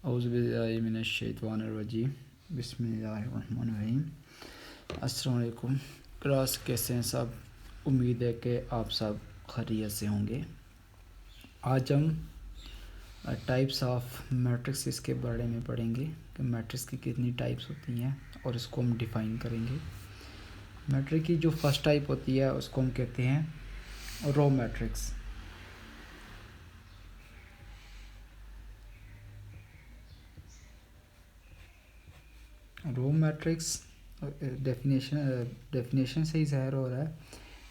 औज़ुबिल्लाहिमिनश्शैतानिर्रजीम बिस्मिल्लाहिर्रहमानिर्रहीम। अस्सलाम वालेकुम क्लास, कैसे हैं सब? उम्मीद है कि आप सब खैरियत से होंगे। आज हम टाइप्स ऑफ मैट्रिक्स के बारे में पढ़ेंगे कि मैट्रिक्स की कितनी टाइप्स होती हैं और इसको हम डिफ़ाइन करेंगे। मैट्रिक्स की जो फर्स्ट टाइप होती है उसको हम कहते हैं row matrix. Row matrix definition से ही ज़ाहिर हो रहा है,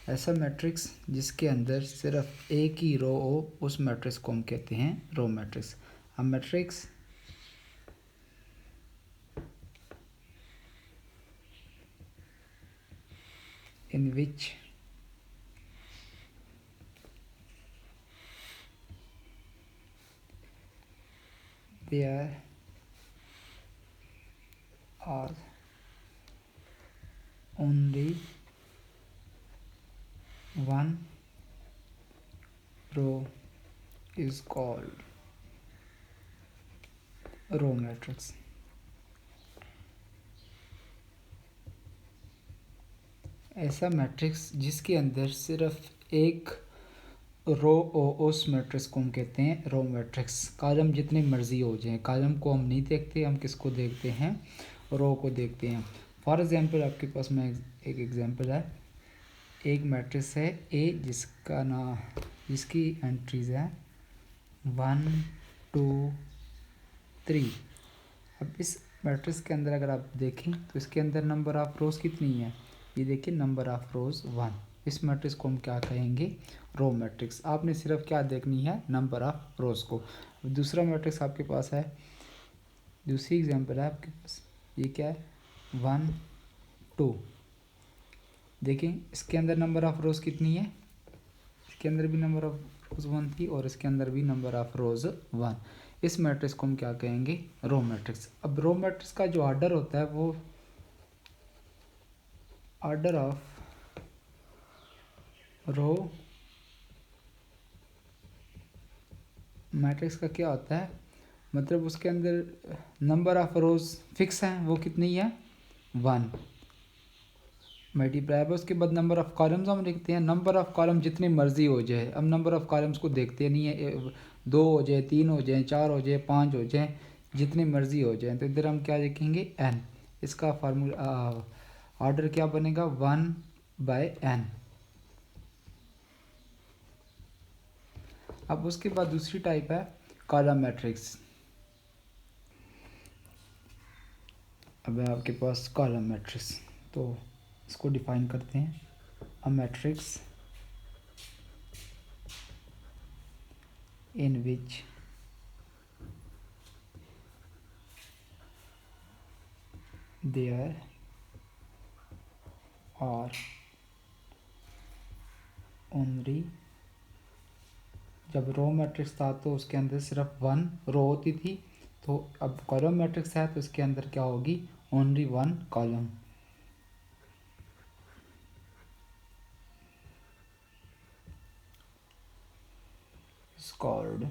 ऐसा मैट्रिक्स जिसके अंदर सिर्फ एक ही रो हो उस मैट्रिक्स को हम कहते हैं row matrix. A matrix in which there are only one row is called row matrix. ऐसा मैट्रिक्स जिसके अंदर सिर्फ एक रो हो उस मैट्रिक्स को हम कहते हैं रो मैट्रिक्स। कॉलम जितने मर्जी हो जाएं, कॉलम को हम नहीं देखते, हम किसको देखते हैं? रो को देखते हैं। फॉर एग्जांपल आपके पास में एक एग्जांपल है, एक मैट्रिक्स है ए जिसकी एंट्रीज है 1 2 3। अब इस मैट्रिक्स के अंदर अगर आप देखें तो इसके अंदर नंबर ऑफ रोज कितनी है? ये देखिए, नंबर ऑफ रोज 1। इस मैट्रिक्स को हम क्या कहेंगे? Row matrix. आपने सिर्फ क्या देखनी है? नंबर ऑफ रोज को। दूसरा मैट्रिक्स आपके पास है, दूसरी एग्जांपल है आपके पास, ये क्या है? 1 2। देखें, इसके अंदर नंबर ऑफ रोज कितनी है? इसके अंदर भी नंबर ऑफ रोज 1 थी और इसके अंदर भी नंबर ऑफ रोज 1। इस मैट्रिक्स को हम क्या कहेंगे? Row matrix. अब रो मैट्रिक्स का जो ऑर्डर होता है वो ऑर्डर ऑफ रो मैट्रिक्स का क्या होता है? मतलब उसके अंदर नंबर ऑफ रोज फिक्स हैं, वो कितनी है? 1 मल्टीप्लाई पर उसके बाद नंबर ऑफ कॉलम्स हम लिखते हैं। नंबर ऑफ कॉलम जितनी मर्जी हो जाए, अब नंबर ऑफ कॉलम्स को देखते नहीं है, 2 हो जाए, 3 हो जाए, 4 हो जाए, 5 हो जाए, जितनी मर्जी हो जाए, तो इधर हम क्या लिखेंगे? n। इसका फार्मूला ऑर्डर क्या बनेगा? 1/n। अब उसके बाद दूसरी टाइप है कॉलम मैट्रिक्स। अब है आपके पास कॉलम मैट्रिक्स, तो इसको डिफाइन करते हैं। A matrix in which there are only, जब रो मैट्रिक्स था तो उसके अंदर सिर्फ 1 रो होती थी, तो अब कॉलम मैट्रिक्स है तो इसके अंदर क्या होगी? Only 1 column. Is called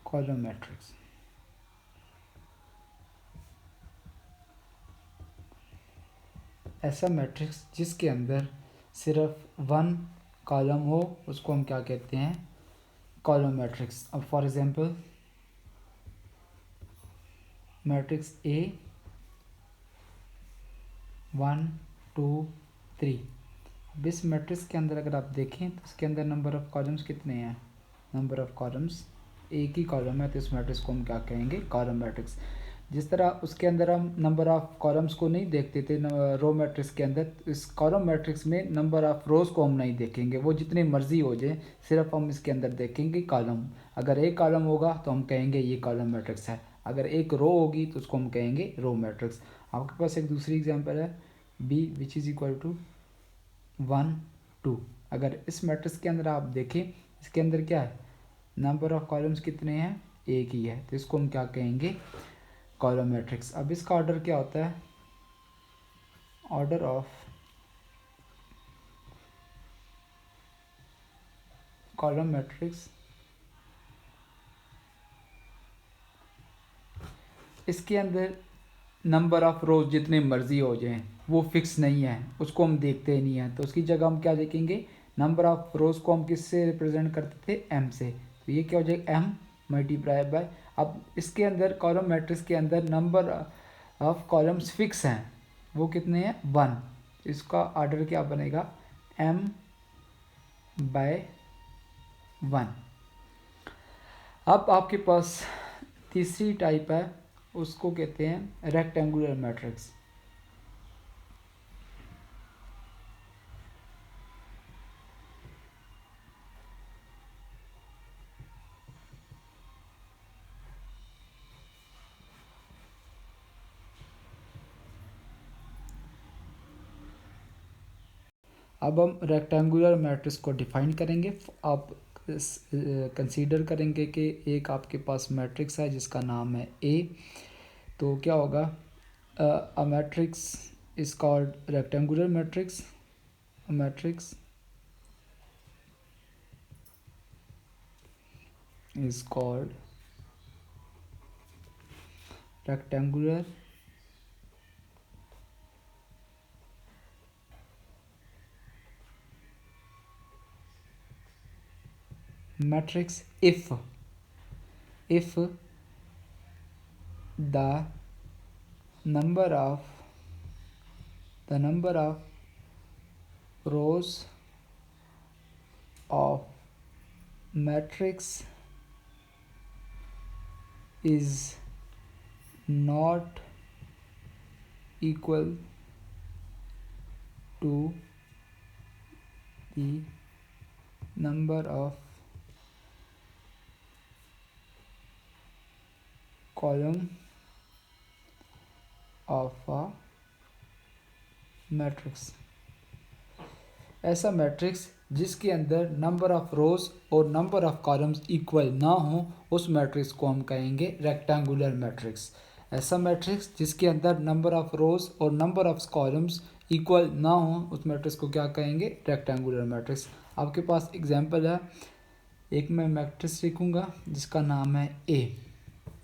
column matrix. ऐसा मैट्रिक्स जिसके अंदर सिर्फ 1 कॉलम हो उसको हम क्या कहते हैं? Column matrix. अब फॉर एग्जांपल मैट्रिक्स ए 1 2 3। अब इस मैट्रिक्स के अंदर अगर आप देखें तो इसके अंदर नंबर ऑफ कॉलम्स कितने हैं? नंबर ऑफ कॉलम्स एक ही कॉलम है, तो इस मैट्रिक्स को हम क्या कहेंगे? Column matrix. जिस तरह उसके अंदर हम नंबर ऑफ कॉलम्स को नहीं देखते थे रो मैट्रिक्स के अंदर, इस कॉलम मैट्रिक्स में नंबर ऑफ रोज़ को हम नहीं देखेंगे, वो जितनी मर्जी हो जाए, सिर्फ हम इसके अंदर देखेंगे कॉलम। अगर एक कॉलम होगा तो हम कहेंगे ये कॉलम मैट्रिक्स है, अगर एक रो होगी तो उसको हम कहेंगे रो मैट्रिक्स। आपके पास एक दूसरी एग्जाम्पल है, B which is equal to 1 2। अगर इस मैट्रिक्स के अंदर आप देखें, इसके अंदर क्या है? नंबर ऑफ कॉलम्स कितने हैं? एक ही है, तो इसको हम क्या कहेंगे? Column matrix. अब इसका ऑर्डर क्या होता है? ऑर्डर ऑफ कॉलम मैट्रिक्स इसके अंदर नंबर ऑफ़ रोज़ जितने मर्ज़ी हो जाएं वो फिक्स नहीं है, उसको हम देखते ही नहीं हैं, तो उसकी जगह हम क्या देखेंगे, नंबर ऑफ़ रोज़ को हम किससे रिप्रेजेंट करते थे, m से। तो ये क्या हो जाएगा, m मल्टीप्लाई बाय, अब इसके अंदर कॉलम मैट्रिक्स के अंदर नंबर ऑफ कॉलम्स फिक्स हैं, वो कितने हैं, 1। इसका आर्डर क्या बनेगा, m बाय 1। अब आपके पास तीसरी टाइप है, उसको कहते हैं रेक्टेंगुलर मैट्रिक्स। अब हम रेक्टेंगुलर मैट्रिक्स को डिफाइन करेंगे। आप कंसीडर करेंगे कि एक आपके पास मैट्रिक्स है जिसका नाम है ए, तो क्या होगा, a matrix is called rectangular matrix, matrix is called rectangular matrix if the number of rows of matrix is not equal to the number of column of a matrix. ऐसा मैट्रिक्स जिसके अंदर नंबर ऑफ़ रोज़ और number of columns equal ना हो, उस matrix को हम कहेंगे रेक्टेंगुलर मैट्रिक्स। ऐसा मैट्रिक्स जिसके अंदर नंबर ऑफ़ रोज़ और नंबर ऑफ़ कॉलम्स इक्वल ना हो, उस मैट्रिक्स को क्या कहेंगे, रेक्टेंगुलर मैट्रिक्स। आपके पास एग्जांपल है, एक मैं मैट्रिक्स लिखूँगा जिसका नाम है ए।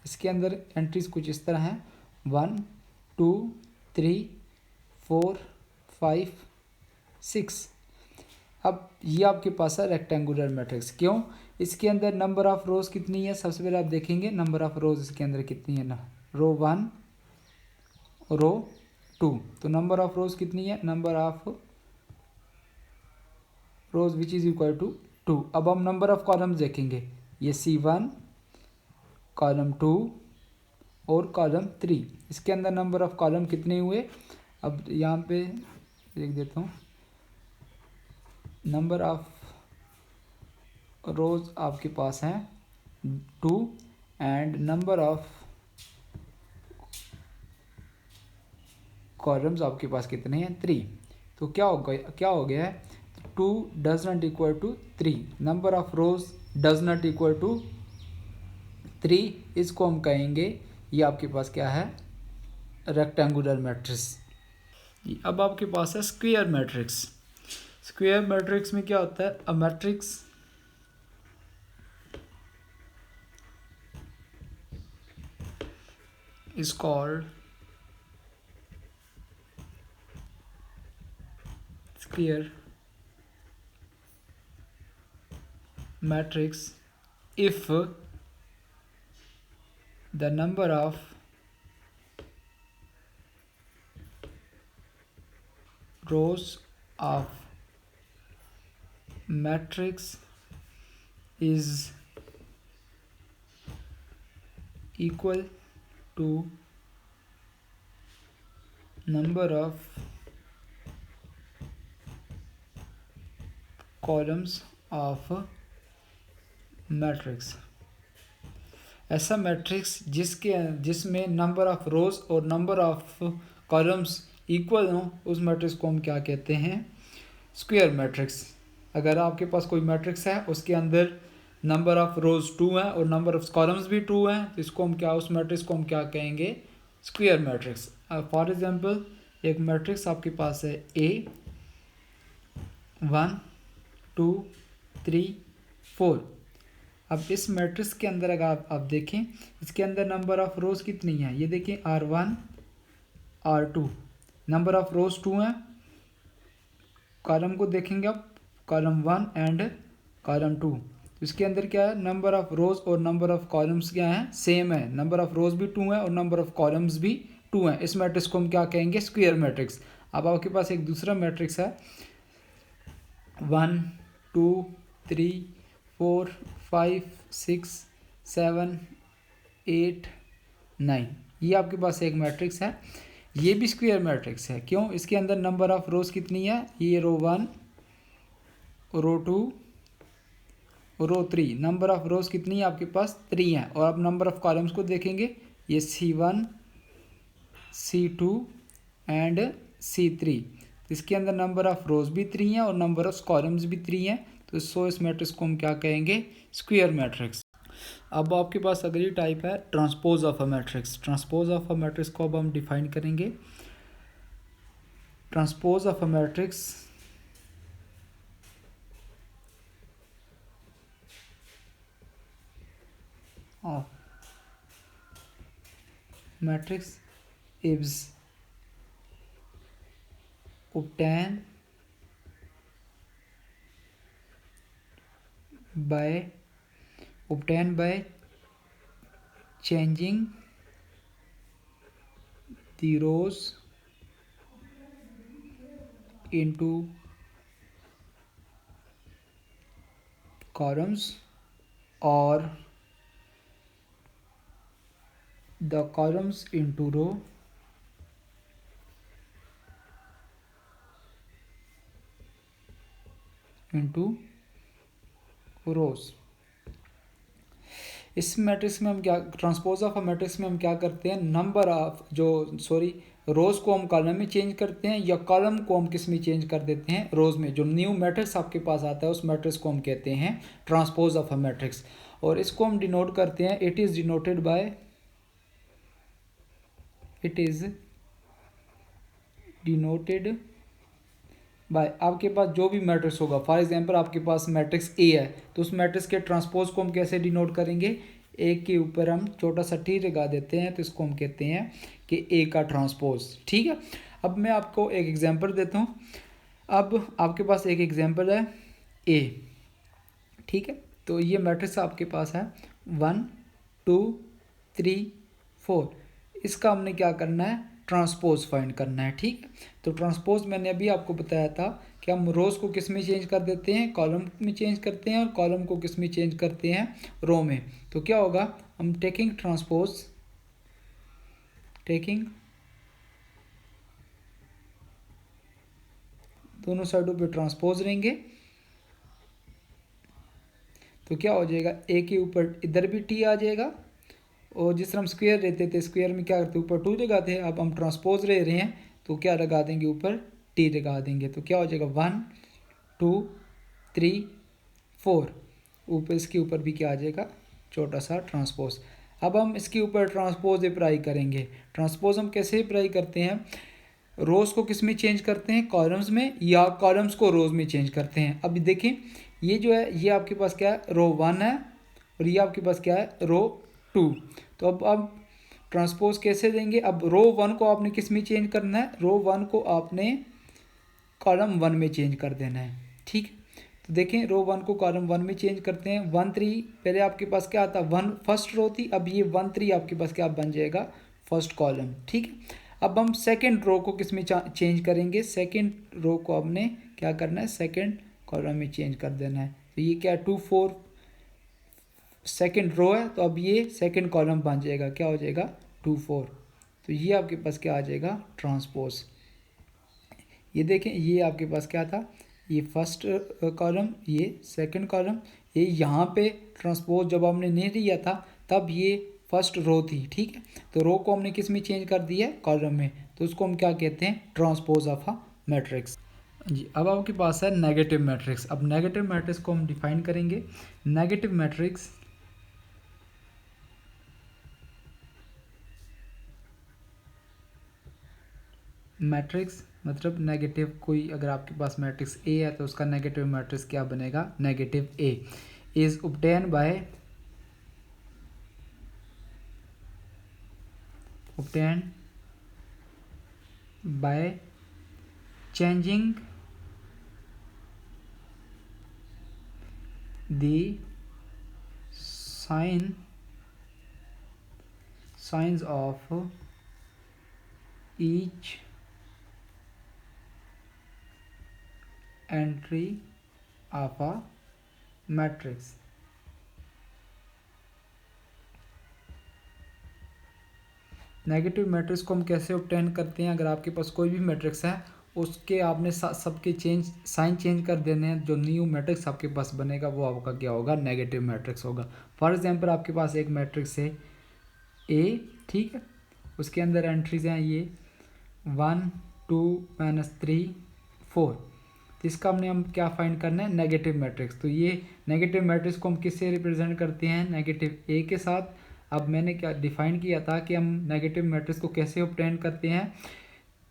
इसके अंदर एंट्रीज कुछ इस तरह हैं, 1 2 3 4 5 6। अब ये आपके पास है रेक्टेंगुलर मैट्रिक्स। क्यों, इसके अंदर नंबर ऑफ़ रोज़ कितनी है, सबसे पहले आप देखेंगे नंबर ऑफ़ रोज़ इसके अंदर कितनी है ना, रो 1 रो 2, तो नंबर ऑफ़ रोज़ कितनी है, number of rows which is equal to 2। अब हम नंबर ऑफ़ कॉलम्स देखेंगे, ये C1 कॉलम 2 और कॉलम 3, इसके अंदर नंबर ऑफ़ कॉलम कितने हुए, अब यहाँ पे लिख देता हूँ, नंबर ऑफ़ रोज़ आपके पास हैं 2 एंड नंबर ऑफ़ कॉलम्स आपके पास कितने हैं, 3। तो क्या हो गया है, 2 does not equal to 3, number of rows does not equal to 3, इसको हम कहेंगे ये आपके पास क्या है, रेक्टेंगुलर मैट्रिक्स। अब आपके पास है स्क्वायर मैट्रिक्स। स्क्वायर मैट्रिक्स में क्या होता है, a matrix is called square matrix if the number of rows of matrix is equal to number of columns of matrix. ऐसा मैट्रिक्स जिसमें नंबर ऑफ़ रोज़ और नंबर ऑफ़ कॉलम्स इक्वल हों, उस matrix को हम क्या कहते हैं, स्क्वायर मैट्रिक्स। अगर आपके पास कोई मैट्रिक्स है, उसके अंदर नंबर ऑफ़ रोज़ 2 हैं और नंबर ऑफ़ कॉलम्स भी 2 हैं, तो इसको हम क्या, उस मैट्रिक्स को हम क्या कहेंगे, स्क्वायर मैट्रिक्स। फॉर एग्जांपल, एक मैट्रिक्स आपके पास है ए 1 2 3 4। अब इस मैट्रिक्स के अंदर अगर आप देखें, इसके अंदर नंबर ऑफ रोज कितनी है, ये देखें R1 R2, नंबर ऑफ रोज 2 हैं। कॉलम को देखेंगे आप, कॉलम 1 एंड कॉलम 2, इसके अंदर क्या है, नंबर ऑफ रोज और नंबर ऑफ कॉलम्स क्या है, सेम है। नंबर ऑफ रोज भी 2 है और नंबर ऑफ कॉलम्स भी 2 है। इस मैट्रिक्स को हम क्या कहेंगे, स्क्वायर मैट्रिक्स। अब आपके पास एक दूसरा मैट्रिक्स है 1 2 3 4 5 6 7 8 9, ये आपके पास एक मैट्रिक्स है, ये भी स्क्वायर मैट्रिक्स है। क्यों, इसके अंदर नंबर ऑफ रोज कितनी है, ये रो 1 रो 2 रो 3, नंबर ऑफ रोज कितनी है आपके पास 3 है। और अब नंबर ऑफ कॉलम्स को देखेंगे, ये C1 C2 एंड C3, इसके अंदर नंबर ऑफ रोज भी 3 है और नंबर ऑफ कॉलम्स भी 3 है। तो इस मैट्रिक्स को हम क्या कहेंगे, स्क्वायर मैट्रिक्स। अब आपके पास अगली टाइप है transpose of a matrix. Transpose of a matrix को अब हम डिफाइन करेंगे। Transpose of a matrix matrix is obtained by changing the rows into columns or the columns into row into rows। इस matrix में हम क्या, transpose of a matrix में हम क्या करते हैं, नंबर ऑफ रोज को हम कॉलम में चेंज करते हैं या कॉलम को हम किस में चेंज कर देते हैं, रोज में। जो न्यू मैट्रिक्स आपके पास आता है उस मैट्रिक्स को हम कहते हैं ट्रांसपोज ऑफ अ मैट्रिक्स। और इसको हम डिनोट करते हैं, इट इज डिनोटेड बाय आपके पास जो भी मैट्रिक्स होगा। फॉर एग्जांपल आपके पास मैट्रिक्स ए है, तो उस मैट्रिक्स के ट्रांसपोज को हम कैसे डिनोट करेंगे, ए के ऊपर हम छोटा सा टी लगा देते हैं, तो इसको हम कहते हैं कि ए का ट्रांसपोज। ठीक है, अब मैं आपको एक एग्जांपल देता हूँ। अब आपके पास एक एग्जांपल है ए, ठीक है, तो ये मैट्रिक्स आपके पास है 1 2 3 4, इसका हमने क्या करना है, ट्रांसपोज फाइंड करना है। ठीक है, तो ट्रांसपोज मैंने अभी आपको बताया था कि हम रोज को किस में चेंज कर देते हैं, कॉलम में चेंज करते हैं, और कॉलम को किस में चेंज करते हैं, रो में। तो क्या होगा, हम टेकिंग दोनों साइडों पे ट्रांसपोज लेंगे, तो क्या हो जाएगा, ए के ऊपर इधर भी टी आ जाएगा, और जिस तरह हम स्क्वायर लेते थे, स्क्वायर में क्या करते, ऊपर 2 लगाते हैं। अब हम ट्रांसपोज ले रहे हैं तो क्या लगा देंगे, ऊपर टी लगा देंगे। तो क्या हो जाएगा 1 2 3 4, ऊपर इसके ऊपर भी क्या आ जाएगा, छोटा सा ट्रांसपोज। अब हम इसके ऊपर ट्रांसपोज अप्लाई करेंगे। ट्रांसपोज हम कैसे अप्लाई करते हैं, रोज को किस में चेंज करते हैं, कॉलम्स में, या कॉलम्स को रोज में चेंज करते हैं। अब देखें, ये जो है ये आपके पास क्या है, रो 1 है, और ये आपके पास क्या है, रो 2। तो अब ट्रांसपोज कैसे देंगे, अब रो 1 को आपने किस में चेंज करना है, रो 1 को आपने कॉलम 1 में चेंज कर देना है। ठीक है, तो देखें रो 1 को कॉलम 1 में चेंज करते हैं। 1 3 पहले आपके पास क्या आता, 1 फर्स्ट रो थी, अब ये 1 3 आपके पास क्या बन जाएगा, फर्स्ट कॉलम। ठीक है, अब हम सेकेंड रो को किस में चेंज करेंगे, सेकेंड रो को आपने क्या करना है, सेकेंड कॉलम में चेंज कर देना है। तो ये क्या 2 4 सेकेंड रो है, तो अब ये सेकेंड कॉलम बन जाएगा, क्या हो जाएगा 2 4। तो ये आपके पास क्या आ जाएगा, ट्रांसपोज। ये देखें, ये आपके पास क्या था, ये फर्स्ट कॉलम, ये सेकंड कॉलम, ये यहाँ पे ट्रांसपोज जब हमने नहीं लिया था तब ये फर्स्ट रो थी। ठीक है, तो रो को हमने किस में चेंज कर दिया है, कॉलम में, तो उसको हम क्या कहते हैं, ट्रांसपोज ऑफ अ मैट्रिक्स। जी, अब आपके पास है नेगेटिव मैट्रिक्स। अब नेगेटिव मैट्रिक्स को हम डिफाइन करेंगे। नेगेटिव मैट्रिक्स मतलब नेगेटिव, कोई अगर आपके पास मैट्रिक्स ए है तो उसका नेगेटिव मैट्रिक्स क्या बनेगा, negative A is obtain bye obtained by changing the signs of each entry of a matrix. Negative matrix को हम कैसे ऑब्टेन करते हैं? अगर आपके पास कोई भी मैट्रिक्स है उसके आपने सबके साइन चेंज कर देने हैं, जो न्यू मैट्रिक्स आपके पास बनेगा वो आपका क्या होगा? नेगेटिव मैट्रिक्स होगा। फॉर एग्जांपल आपके पास एक मैट्रिक्स है ए, ठीक है, उसके अंदर एंट्रीज हैं ये 1 2 -3 4। तो इसका हम क्या फाइंड करना है? Negative matrix. तो ये नेगेटिव मैट्रिक्स को हम किससे रिप्रेजेंट करते हैं? नेगेटिव ए के साथ। अब मैंने क्या डिफाइन किया था कि हम नेगेटिव मैट्रिक्स को कैसे ऑब्टेन करते हैं?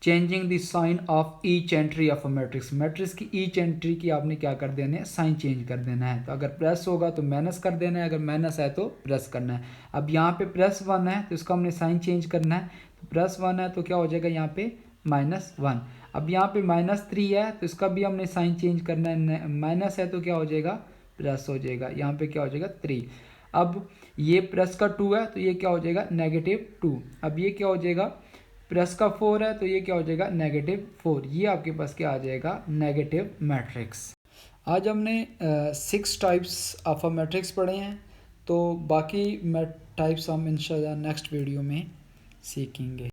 Changing the sign of each entry of a matrix. Matrix की ईच एंट्री की आपने क्या कर देना है? साइन चेंज कर देना है। तो अगर प्लस होगा तो माइनस कर देना है, अगर माइनस है तो प्लस करना है। अब यहाँ पे +1 है तो इसका हमने साइन चेंज करना है। तो +1 है तो क्या हो जाएगा यहाँ पे? -1। अब यहाँ पे -3 है तो इसका भी हमने साइन चेंज करना है। माइनस है तो क्या हो जाएगा? प्लस हो जाएगा। यहाँ पे क्या हो जाएगा? 3। अब ये प्लस का 2 है तो ये क्या हो जाएगा? -2। अब ये क्या हो जाएगा? प्लस का 4 है तो ये क्या हो जाएगा? -4। ये आपके पास क्या आ जाएगा? Negative matrix. आज हमने 6 टाइप्स ऑफ अ मैट्रिक्स पढ़े हैं, तो बाकी टाइप्स हम इंशाल्लाह नेक्स्ट वीडियो में सीखेंगे।